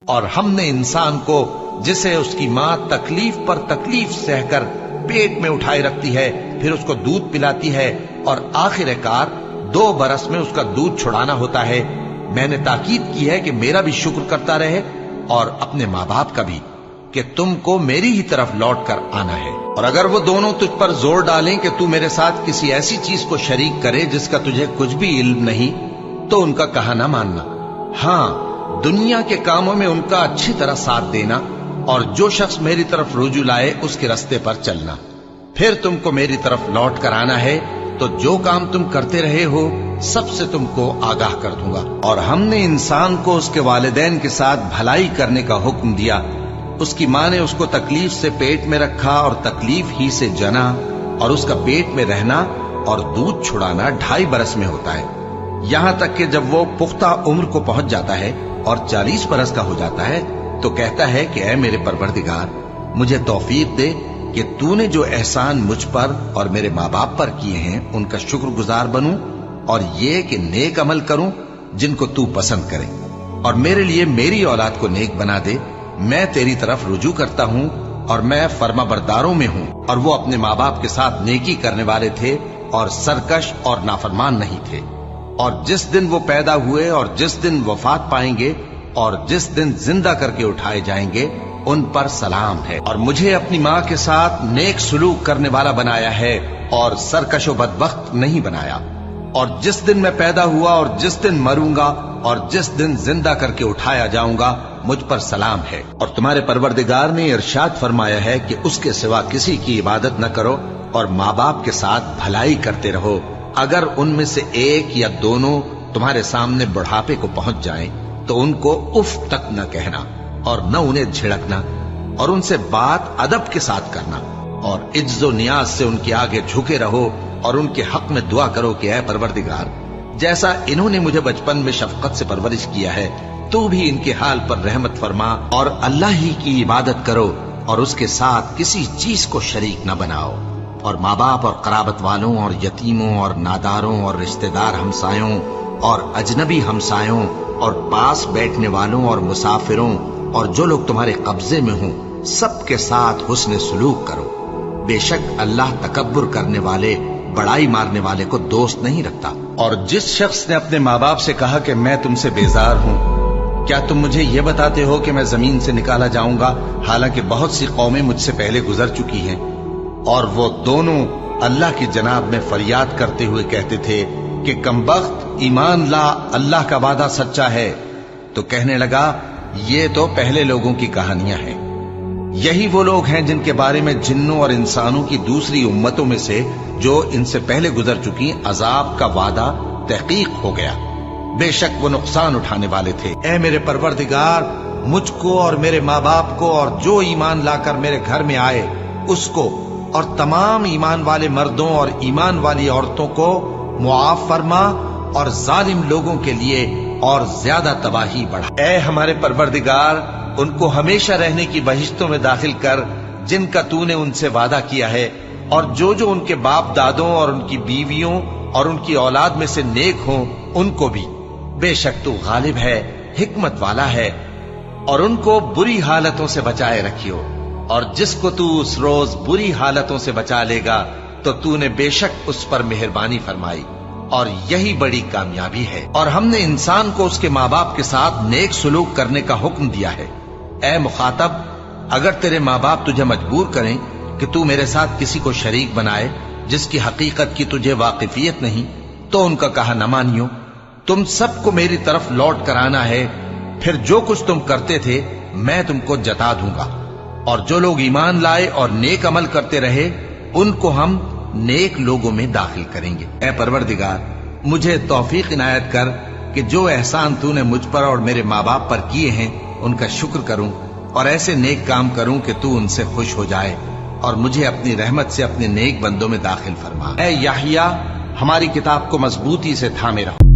اور ہم نے انسان کو جسے اس کی ماں تکلیف پر تکلیف سہ کر پیٹ میں اٹھائے رکھتی ہے، پھر اس کو دودھ پلاتی ہے اور آخر کار 2 برس میں اس کا دودھ چھڑانا ہوتا ہے، میں نے تاکید کی ہے کہ میرا بھی شکر کرتا رہے اور اپنے ماں باپ کا بھی، کہ تم کو میری ہی طرف لوٹ کر آنا ہے۔ اور اگر وہ دونوں تجھ پر زور ڈالیں کہ تو میرے ساتھ کسی ایسی چیز کو شریک کرے جس کا تجھے کچھ بھی علم نہیں، تو ان کا کہا نہ ماننا، ہاں دنیا کے کاموں میں ان کا اچھی طرح ساتھ دینا، اور جو شخص میری طرف رجوع لائے اس کے رستے پر چلنا، پھر تم کو میری طرف لوٹ کر آنا ہے، تو جو کام تم کرتے رہے ہو سب سے تم کو آگاہ کر دوں گا۔ اور ہم نے انسان کو اس کے والدین کے ساتھ بھلائی کرنے کا حکم دیا، اس کی ماں نے اس کو تکلیف سے پیٹ میں رکھا اور تکلیف ہی سے جنا، اور اس کا پیٹ میں رہنا اور دودھ چھڑانا 2.5 برس میں ہوتا ہے، یہاں تک کہ جب وہ پختہ عمر کو پہنچ جاتا ہے اور 40 برس کا ہو جاتا ہے تو کہتا ہے کہ اے میرے پروردگار، مجھے توفیق دے کہ تو نے جو احسان مجھ پر اور میرے ماں باپ پر کیے ہیں ان کا شکر گزار بنوں، اور یہ کہ نیک عمل کروں جن کو تو پسند کرے، اور میرے لیے میری اولاد کو نیک بنا دے، میں تیری طرف رجوع کرتا ہوں اور میں فرما برداروں میں ہوں۔ اور وہ اپنے ماں باپ کے ساتھ نیکی کرنے والے تھے اور سرکش اور نافرمان نہیں تھے۔ اور جس دن وہ پیدا ہوئے اور جس دن وفات پائیں گے اور جس دن زندہ کر کے اٹھائے جائیں گے ان پر سلام ہے۔ اور مجھے اپنی ماں کے ساتھ نیک سلوک کرنے والا بنایا ہے اور سرکش و بدبخت نہیں بنایا۔ اور جس دن میں پیدا ہوا اور جس دن مروں گا اور جس دن زندہ کر کے اٹھایا جاؤں گا مجھ پر سلام ہے۔ اور تمہارے پروردگار نے ارشاد فرمایا ہے کہ اس کے سوا کسی کی عبادت نہ کرو اور ماں باپ کے ساتھ بھلائی کرتے رہو، اگر ان میں سے ایک یا دونوں تمہارے سامنے بڑھاپے کو پہنچ جائیں تو ان کو اف تک نہ کہنا اور نہ انہیں جھڑکنا، اور ان سے بات ادب کے ساتھ کرنا، اور عجز و نیاز سے ان کے آگے جھکے رہو اور ان کے حق میں دعا کرو کہ اے پروردگار، جیسا انہوں نے مجھے بچپن میں شفقت سے پرورش کیا ہے تو بھی ان کے حال پر رحمت فرما، اور اللہ ہی کی عبادت کرو اور اس کے ساتھ کسی چیز کو شریک نہ بناؤ۔ اور ماں باپ اور قرابت والوں اور یتیموں اور ناداروں اور رشتہ دار ہمسایوں اور اجنبی ہمسایوں اور پاس بیٹھنے والوں اور مسافروں اور جو لوگ تمہارے قبضے میں ہوں سب کے ساتھ حسن سلوک کرو، بے شک اللہ تکبر کرنے والے، بڑائی مارنے والے کو دوست نہیں رکھتا۔ اور جس شخص نے اپنے ماں باپ سے کہا کہ میں تم سے بیزار ہوں، کیا تم مجھے یہ بتاتے ہو کہ میں زمین سے نکالا جاؤں گا، حالانکہ بہت سی قومیں مجھ سے پہلے گزر چکی ہیں؟ اور وہ دونوں اللہ کی جناب میں فریاد کرتے ہوئے کہتے تھے کہ کمبخت، ایمان لا، اللہ کا وعدہ سچا ہے۔ تو کہنے لگا یہ تو پہلے لوگوں کی کہانیاں ہیں، یہی وہ لوگ ہیں جن کے بارے میں جنوں اور انسانوں کی دوسری امتوں میں سے جو ان سے پہلے گزر چکی عذاب کا وعدہ تحقیق ہو گیا، بے شک وہ نقصان اٹھانے والے تھے۔ اے میرے پروردگار، مجھ کو اور میرے ماں باپ کو اور جو ایمان لا کر میرے گھر میں آئے اس کو اور تمام ایمان والے مردوں اور ایمان والی عورتوں کو معاف فرما، اور ظالم لوگوں کے لیے اور زیادہ تباہی بڑھا۔ اے ہمارے پروردگار، ان کو ہمیشہ رہنے کی بہشتوں میں داخل کر جن کا تو نے ان سے وعدہ کیا ہے، اور جو جو ان کے باپ دادوں اور ان کی بیویوں اور ان کی اولاد میں سے نیک ہوں ان کو بھی، بے شک تو غالب ہے، حکمت والا ہے۔ اور ان کو بری حالتوں سے بچائے رکھیو، اور جس کو تو اس روز بری حالتوں سے بچا لے گا تو نے بے شک اس پر مہربانی فرمائی، اور یہی بڑی کامیابی ہے۔ اور ہم نے انسان کو اس کے ماں باپ کے ساتھ نیک سلوک کرنے کا حکم دیا ہے۔ اے مخاطب، اگر تیرے ماں باپ تجھے مجبور کریں کہ تو میرے ساتھ کسی کو شریک بنائے جس کی حقیقت کی تجھے واقفیت نہیں، تو ان کا کہا نہ مانیو۔ تم سب کو میری طرف لوٹ کر آنا ہے، پھر جو کچھ تم کرتے تھے میں تم کو جتا دوں گا۔ اور جو لوگ ایمان لائے اور نیک عمل کرتے رہے ان کو ہم نیک لوگوں میں داخل کریں گے۔ اے پروردگار، مجھے توفیق عنایت کر کہ جو احسان تو نے مجھ پر اور میرے ماں باپ پر کیے ہیں ان کا شکر کروں، اور ایسے نیک کام کروں کہ تو ان سے خوش ہو جائے، اور مجھے اپنی رحمت سے اپنے نیک بندوں میں داخل فرما۔ اے یحییٰ، ہماری کتاب کو مضبوطی سے تھامے رہو۔